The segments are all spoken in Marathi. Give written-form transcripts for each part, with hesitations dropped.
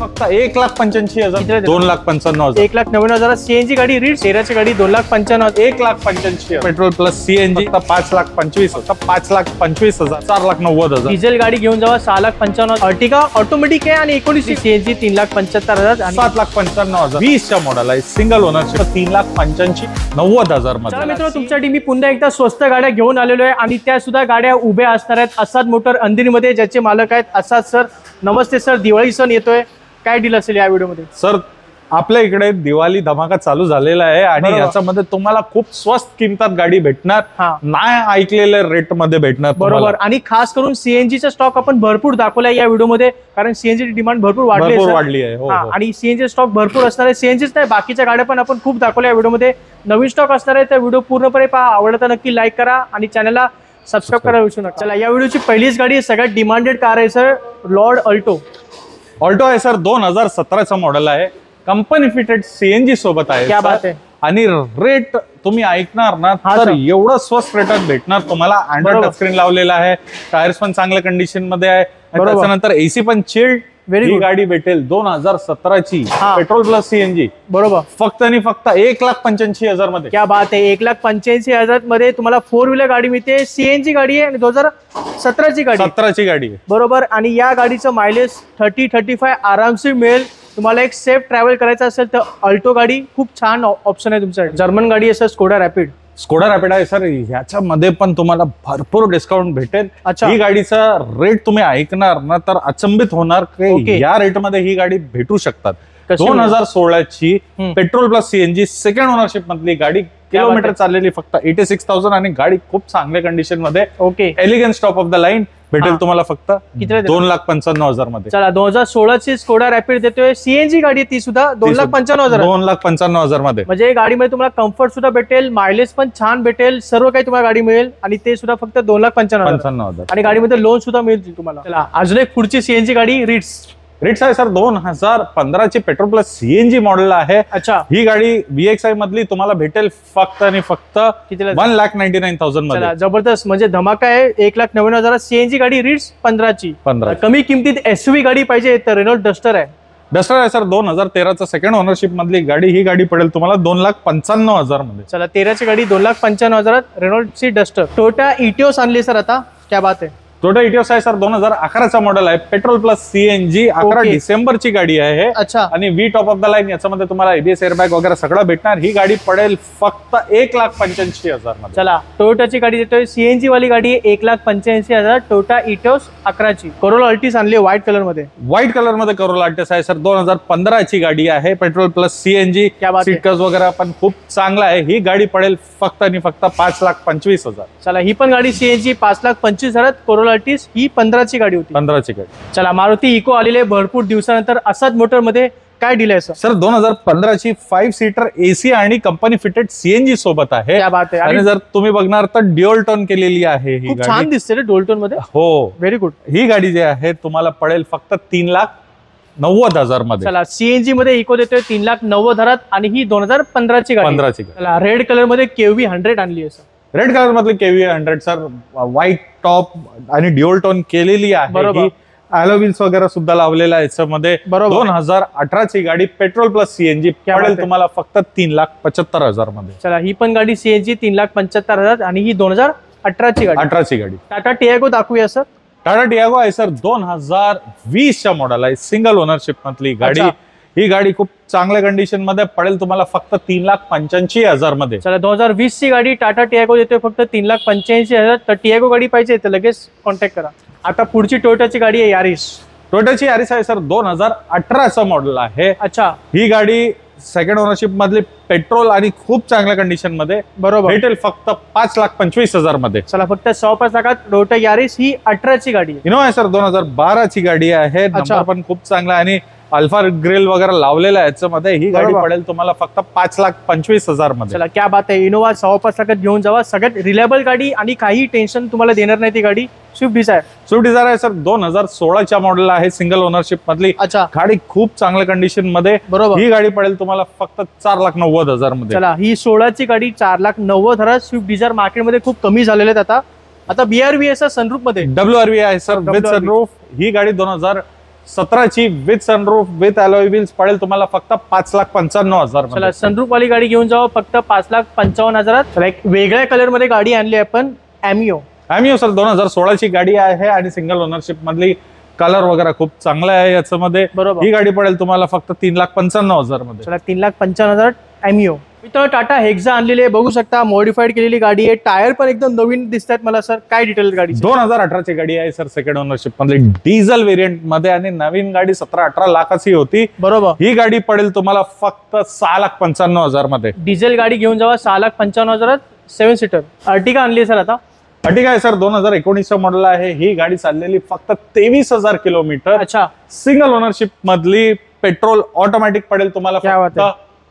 फक्त 1,85,000, 2,95,000, 1,99,000 सीएनजी गाडी रीड्स 13ची गाडी 2,95,000, 1,85,000 पेट्रोल प्लस सीएनजी 5,25,000, 5,25,000, 4,90,000. डिझेल गाडी घेऊन जावा 6,95,000. अर्टिगा ऑटोमॅटिक आहे आणि 19 सीएनजी 3,75,000 आणि 7,95,000. 20च्या मॉडेल आहे, सिंगल ओनरशिप 3,85,000 मध्ये. चला मित्र, तुमच्यासाठी मी पुन्हा एकदा स्वस्त गाड्या घेऊन आलेलो आहे आणि त्या सुद्धा गाड्या उभ्या असणार आहेत आसाद मोटर अंधेरीमध्ये, ज्याचे मालक आहेत आसाद सर. नमस्ते सर, दिवाळी सण येतोय, काय डील असेल या व्हिडिओमध्ये? सर, आपल्या इकडे दिवाळी धमाका चालू झालेला आहे आणि याच्यामध्ये तुम्हाला खूप स्वस्त किमतात गाडी भेटणार, नाही ऐकलेल्या रेट मध्ये भेटणार. बरोबर. आणि खास करून सीएनजीचा स्टॉक आपण भरपूर दाखवलाय या व्हिडिओमध्ये, कारण सीएनजी डिमांड भरपूर वाढली आहे. आणि सीएनजी स्टॉक भरपूर असणार आहे. सीएनजीच नाही, बाकीच्या गाड्या पण आपण खूप दाखवल्या या व्हिडिओमध्ये. नवीन स्टॉक असणार आहे, तर व्हिडिओ पूर्णपणे पहा. आवडला तर नक्की लाईक करा आणि चॅनलला सबस्क्राईब करायला विसरू नका. चला, या व्हिडिओची पहिलीच गाडी सगळ्यात डिमांडेड कार आहे सर, लॉर्ड अल्टो. ऑल्टो आहे सर, 2017चा मॉडेल आहे, कंपनी फिटेड सीएनजी सोबत आहे. क्या बात आहे. आणि रेट तुम्ही ऐकणार ना तर एवढं स्वस्त रेटात भेटणार तुम्हाला. अँड्रॉइड टच स्क्रीन लावलेला आहे, टायर्स पण चांगल्या कंडिशन मध्ये आहे, त्याच्यानंतर एसी पण चिल्ड. ही गाडी भेटेल 2017ची पेट्रोल प्लस सीएनजी, बरोबर, फक्त आणि फक्त 1,85,000 मध्ये. क्या बात आहे. 1,85,000 मध्ये तुम्हाला 4 व्हीलर गाडी मिळते. सीएनजी गाडी आहे आणि 2017ची गाडी आहे, बरोबर. आणि या गाडीचं मायलेज 30-35 आरामशीर मिळेल. तुम्हाला एक सेफ ट्रॅव्हल करायचं असेल तर अल्टो गाडी खूप छान ऑप्शन आहे तुमच्यासाठी. जर्मन गाडी आहे sir, Skoda rapid. Skoda rapid आहे सर, ह्याच्यामध्ये पण तुम्हाला भरपूर डिस्काउंट भेटेल. ही गाडीचा रेट तुम्ही ऐकणार ना तर अचंबित होणार की या रेटमध्ये ही गाडी भेटू शकतात. 2016ची petrol plus CNG second ownership मधली गाडी, किलोमीटर चाललेली फक्त 86,000 आणि गाडी खूप चांगल्या कंडिशन मध्ये. Elegance top of the line भेटेल तुम्हाला फक्त 2,95,000 मध्ये. चला, 2016ची स्कोडा रॅपिड देतोय. सीएनजी गाडी ती सुद्धा 2,95,000, 2,95,000 मध्ये. म्हणजे गाडीमध्ये तुम्हाला कम्फर्ट सुद्धा भेटेल, मायलेज पण छान भेटेल, सर्व काही तुम्हाला गाडी मिळेल आणि ते सुद्धा फक्त 2,95,000. आणि गाडीमध्ये लोन सुद्धा मिळेल तुम्हाला. चला, अजून एक पुढची सीएनजी गाडी रीड्स आहे सर, 2015ची पेट्रोल प्लस सीएनजी मॉडेल आहे. ही गाडी VXI मधली तुम्हाला भेटेल फक्त आणि फक्त 1,99,000 मध्ये. जबरदस्त, म्हणजे धमाका आहे. 1,99,000 सीएनजी गाडी रीड्स 15ची. कमी किमतीत एसयूव्ही गाडी पाहिजे तर रेनॉल्ट डस्टर आहे सर, 2013चा सेकंड ओनरशिप मधली गाडी. ही गाडी पडेल तुम्हाला 2,95,000 मध्ये. चला, 13ची गाडी 2,95,000, रेनॉल्टची डस्टर. टोयोटा इटिओस आणली सर आता, क्या बात आहे. टोयोटा इटिओस आहे सर, 2011चा मॉडेल आहे, पेट्रोल प्लस सीएनजी. 11 डिसेंबरची गाडी आहे आणि V top of the line. याच्यामध्ये तुम्हाला एबीएस एअरबॅग वगैरे सगळं भेटणार. ही गाडी पडेल फक्त 1,85,000 मध्ये. चला, टोयोटाची गाडी देतोय, सीएनजी वाली गाडी 1,85,000, टोयोटा इटिओस 11ची. कोरोला अल्टिस आणली व्हाईट कलर मध्ये. कोरोला अल्टिस आहे सर, 2015ची गाडी आहे, पेट्रोल प्लस सीएनजी. सीटर्स वगैरे पण खूप चांगला आहे. ही गाडी पडेल फक्त आणि फक्त 5,25,000. चला, ही पण गाडी सीएनजी 5,25,000. कोरोला अल्टिस ही 15ची गाडी होती. 15ची गाडी. चला, मारुती इको आलेले भरपूर दिवसानंतर. आसाद मोटर मध्ये काय डील आहे सर? 2015ची 5 सीटर एसी आणि कंपनी फिटेड सीएनजी सोबत आहे. आणि जर तुम्ही बघणार तर ड्युअल टोन केलेली आहे ही गाडी. छान दिसते रे ड्युअल टोन मध्ये. हो, व्हेरी गुड. ही गाडी जी आहे तुम्हाला पडेल फक्त 3,90,000 मध्ये. चला, सीएनजी मध्ये इको देतोय 3,90,000 आणि ही 2015ची गाडी. चला, रेड कलर मध्ये केव्ही 100 आणली आहे सर. रेड कलर मधली केव्ही 100 सर, व्हाईट टॉप आणि ड्युअल टोन केलेली आहे. अलोव्हिल्स वगैरे सुद्धा लावलेला आहे याच्यामध्ये. 2018ची गाडी, पेट्रोल प्लस सीएनजी, पडेल तुम्हाला फक्त 3,75,000 मध्ये. चला, ही पण गाडी सीएनजी 3,75,000 आणि ही 2018ची गाडी. टाटा टियागो दाखवूया सर. टाटा टियागो आहे सर, 2020च्या मॉडेल आहे, सिंगल ओनरशिप मधली गाडी. ही गाडी खूप चांगल्या कंडिशन मध्ये पडेल तुम्हाला फक्त 3,85,000 मध्ये. चला, 2020ची गाडी टाटा टियागो देतोय फक्त 3,85,000. तर टियागो गाडी पाहिजे तर लगेच कॉन्टॅक्ट करा. आता पुढची टोयोटाची गाडी आहे यारिस. टोयोटाची यारिस आहे सर, 2018चा मॉडेल आहे. ही गाडी सेकंड ओनरशिप मधली, पेट्रोल आणि खूप चांगल्या कंडिशन मध्ये, बरोबर, भेटेल फक्त 5,25,000 मध्ये. चला, फक्त 105 लाखात टोयोटा यारिस ही 18ची गाडी आहे. इनोवा आहे सर, 2012ची गाडी आहे. नंबर पण खूप चांगला आणि अल्फा ग्रिल वगैरे लावलेला आहे याच्यामध्ये. ही गाडी पडेल तुम्हाला फक्त 5,25,000 मध्ये. चला, क्या बात आहे. इनोवा 105 लाखात घेऊन जावा. सगळ्यात रिलायबल गाडी आणि काही टेन्शन तुम्हाला देणार नाही ती गाडी. स्विफ्ट डिझायर आहे सर, 2016च्या मॉडेल आहे, सिंगल ओनरशिप मधली. गाडी खूप चांगल्या कंडिशन मध्ये. ही गाडी पडेल तुम्हाला फक्त 4,90,000 मध्ये. चला, ही 16ची गाडी 4,90,000. स्विफ्ट डिझायर मार्केटमध्ये खूप कमी झालेले आहेत आता. BRV आहे सर, सनरूफ मध्ये. WRV आहे सर, विथ सनरूफ. ही गाडी 17ची with sunroof with alloy wheels पडेल तुम्हाला फक्त 5,95,000. चला सनरूफ वाली गाडी घेऊन जाऊ फक्त 5,55,000. चला एक वेगळ्या कलर मध्ये गाडी आणली आपण, ॲमिओ सर 2016ची गाडी आहे आणि सिंगल ओनरशिप मधली. कलर वगैरे खूप चांगला आहे याच्यामध्ये. बरोबर. ही गाडी पडेल तुम्हाला फक्त 3,95,000 मध्ये. चला 3,55,000 ॲमिओ. मित्रांनो टाटा हेक्सा आणलेली आहे, बघू शकता मॉडिफाईड केलेली गाडी आहे. टायर पण एकदम नवीन दिसतात मला सर. काय डिटेल गाडी? 2018ची गाडी आहे सर, सेकंड ओनरशिप मध्ये डिझेल व्हेरियंट मध्ये आणि नवीन गाडी 17-18 लाखाची होती. बरोबर. ही गाडी पडेल तुम्हाला फक्त 6,95,000 मध्ये. डिझेल गाडी घेऊन जावा 6,55,000. 7 सीटर अर्टिगा आणली सर आता. अर्टिगा आहे सर 2019चं मॉडेल आहे. ही गाडी चाललेली फक्त 23,000 किलोमीटर. अच्छा. सिंगल ओनरशिप मधली पेट्रोल ऑटोमॅटिक पडेल तुम्हाला फक्त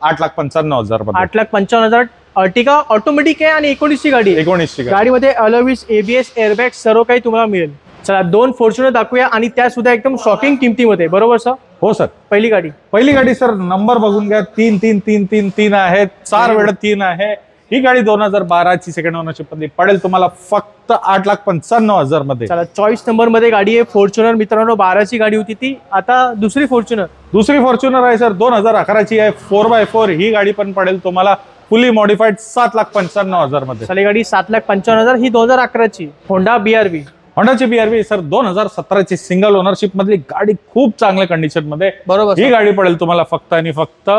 8,95,000 मध्ये. 8,55,000. अर्टिगा ऑटोमॅटिक आहे आणि 19ची गाडी. 19ची गाडीमध्ये अलॉयज, ABS, एअरबॅग सर्व काही तुम्हाला मिळेल. चला 2 फॉर्च्युनर दाखवूया आणि त्या सुद्धा एकदम शॉकिंग किमतीमध्ये. बरोबर सर? हो सर. पहिली गाडी सर नंबर बघून घ्या. 3 आहेत. 4 वेळ 3 आहे. ही गाडी 2012ची सेकंड ओनरशिप मध्ये पडेल तुम्हाला फक्त 8,95,000 मध्ये. चला चॉईस नंबर मध्ये गाडी आहे फॉर्च्युनर. मित्रांनो 12ची गाडी होती ती, आता दुसरी फॉर्च्युनर आहे सर. 2011ची आहे 4x4. ही गाडी पण पडेल तुम्हाला फुली मॉडिफाईड 7,95,000 मध्ये. चला गाडी 7,55,000. ही 2011ची Honda BRV. होंडाची BRV sir 2017ची single ownership मधली गाडी, खूप चांगल्या कंडिशन मध्ये. बरोबर. ही गाडी पडेल तुम्हाला फक्त आणि फक्त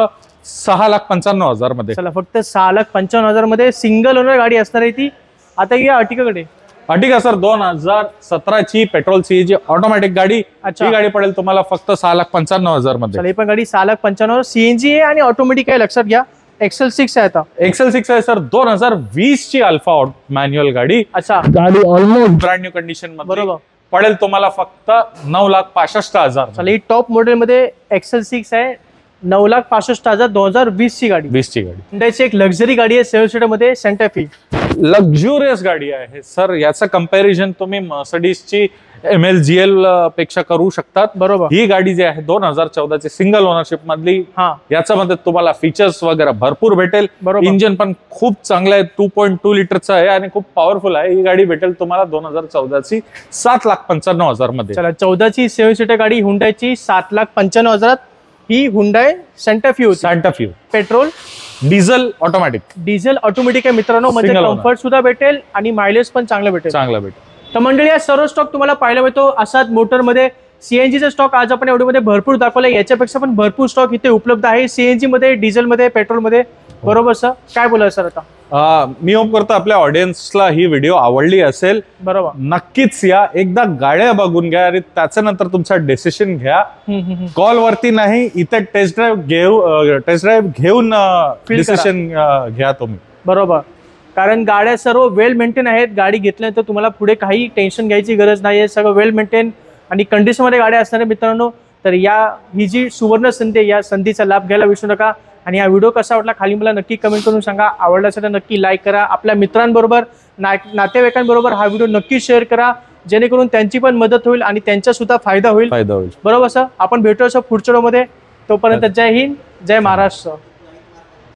6,95,000 मध्ये. चला फक्त 6,55,000 मध्ये सिंगल ओनर गाडी असणार आहे ती. आता या अर्टिगाकडे. अर्टिगा सर 2017ची पेट्रोल CNG ऑटोमॅटिक गाडी. अच्छा. ही गाडी पडेल तुम्हाला फक्त 6,95,000 मध्ये. चला ही पण गाडी 6,55,000. CNG आहे आणि ऑटोमॅटिक आहे, लक्षात घ्या. XL6 आहे आता. XL6 आहे सर 2020ची अल्फा मॅन्युअल गाडी. अच्छा. गाडी ऑलमोस्ट ब्रँड न्यू कंडिशन मध्ये. बरोबर. पडेल तुम्हाला फक्त 9,65,000. चला ही टॉप मॉडेल मध्ये XL6 आहे. 9,65,000 2020 ची गाडी. 20 ची गाडी. हुंडाईची एक लक्झरी गाडी आहे 7 सीटर मध्ये, सेंटा फी. लक्झुरियस गाडी आहे सर. याचं कंपॅरिझन तुम्ही मर्सिडीजची ML-GL पेक्षा करू शकतात. बरोबर. ही गाडी जी आहे 2014ची सिंगल ओनरशिप मधली. याच्यामध्ये तुम्हाला फीचर्स वगैरे भरपूर भेटेल. इंजिन पण खूप चांगलं आहे, 2.2 लिटरचं आहे आणि खूप पॉवरफुल आहे. ही गाडी भेटेल तुम्हाला 2014ची 7,95,000 मध्ये. चला 14ची 7 सीटर गाडी हुंडाईची 7,95,000. ही Hyundai Santa Fe. Petrol diesel automatic आहे मित्रांनो. म्हणजे कम्फर्ट सुद्धा भेटेल आणि मायलेज पण चांगलं भेटेल. तर मंडळी हा सर्व स्टॉक तुम्हाला पाहायला मिळतो. असाच मोटरमध्ये CNGचा स्टॉक आज आपण एवढ्यामध्ये भरपूर दाखवला. याच्यापेक्षा पण भरपूर स्टॉक इथे उपलब्ध आहे, CNG मध्ये, डिझेल मध्ये, पेट्रोल मध्ये. बरोबर सर? काय बोला सर आता? मी होप करतो आपल्या ऑडियन्सला ही व्हिडिओ आवडली असेल. बरोबर. नक्कीच या, एकदा गाड्या बघून घ्या आणि त्याच्यानंतर तुमचा डिसिजन घ्या. कॉल वरती नाही, इथे टेस्ट ड्राईव्ह घेऊन डिसिजन घ्या तुम्ही. बरोबर. कारण गाड्या सर्व वेल मेंटेन आहेत. गाडी घेतल्यानंतर तुम्हाला पुढे काही टेन्शन घ्यायची गरज नाही आहे. सगळं वेल मेंटेन आणि कंडिशन मध्ये गाड्या असणार आहे मित्रांनो. तर ही जी सुवर्ण संधी आहे, या संधीचा लाभ घ्यायला विसरू नका. आणि हा व्हिडिओ कसा वाटला खाली मला नक्की कमेंट करून सांगा. आवडला असेल तर नक्की लाईक करा. आपल्या मित्रांबरोबर, नातेवाईकांबरोबर हा व्हिडिओ नक्की शेअर करा, जेणेकरून त्यांची पण मदत होईल आणि त्यांचा सुद्धा फायदा होईल. बरोबर सर? आपण भेटू असं पुढच्या व्हिडिओमध्ये. तोपर्यंत जय हिंद, जय महाराष्ट्र.